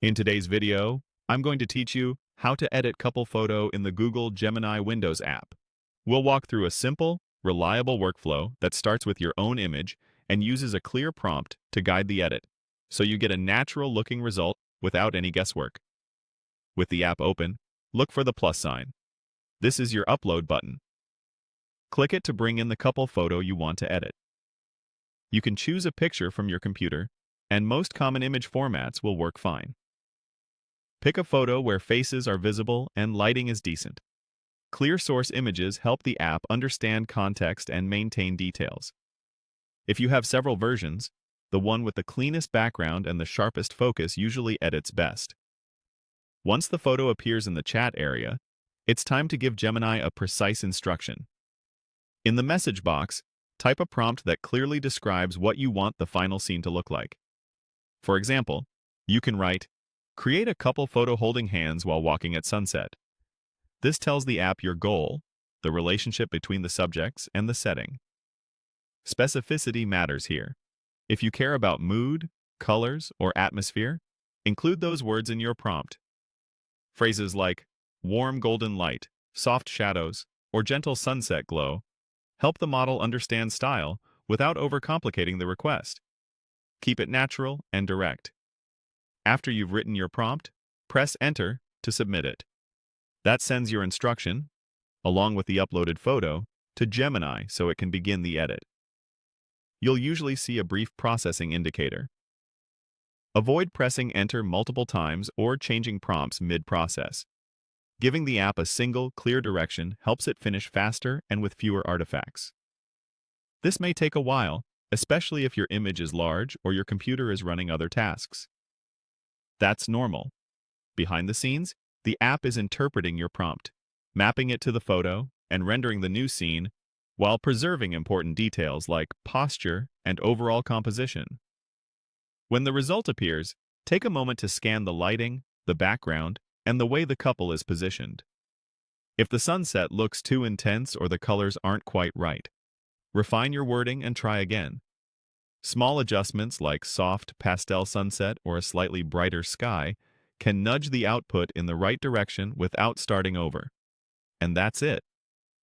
In today's video, I'm going to teach you how to edit couple photo in the Google Gemini Windows app. We'll walk through a simple, reliable workflow that starts with your own image and uses a clear prompt to guide the edit, so you get a natural-looking result without any guesswork. With the app open, look for the plus sign. This is your upload button. Click it to bring in the couple photo you want to edit. You can choose a picture from your computer, and most common image formats will work fine. Pick a photo where faces are visible and lighting is decent. Clear source images help the app understand context and maintain details. If you have several versions, the one with the cleanest background and the sharpest focus usually edits best. Once the photo appears in the chat area, it's time to give Gemini a precise instruction. In the message box, type a prompt that clearly describes what you want the final scene to look like. For example, you can write, "Create a couple photo holding hands while walking at sunset." This tells the app your goal, the relationship between the subjects, and the setting. Specificity matters here. If you care about mood, colors, or atmosphere, include those words in your prompt. Phrases like warm golden light, soft shadows, or gentle sunset glow help the model understand style without overcomplicating the request. Keep it natural and direct. After you've written your prompt, press Enter to submit it. That sends your instruction, along with the uploaded photo, to Gemini so it can begin the edit. You'll usually see a brief processing indicator. Avoid pressing Enter multiple times or changing prompts mid-process. Giving the app a single, clear direction helps it finish faster and with fewer artifacts. This may take a while, especially if your image is large or your computer is running other tasks. That's normal. Behind the scenes, the app is interpreting your prompt, mapping it to the photo, and rendering the new scene, while preserving important details like posture and overall composition. When the result appears, take a moment to scan the lighting, the background, and the way the couple is positioned. If the sunset looks too intense or the colors aren't quite right, refine your wording and try again. Small adjustments like soft pastel sunset or a slightly brighter sky can nudge the output in the right direction without starting over. And that's it.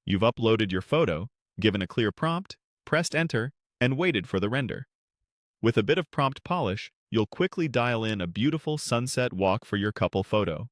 You've uploaded your photo, given a clear prompt, pressed Enter, and waited for the render. With a bit of prompt polish, you'll quickly dial in a beautiful sunset walk for your couple photo.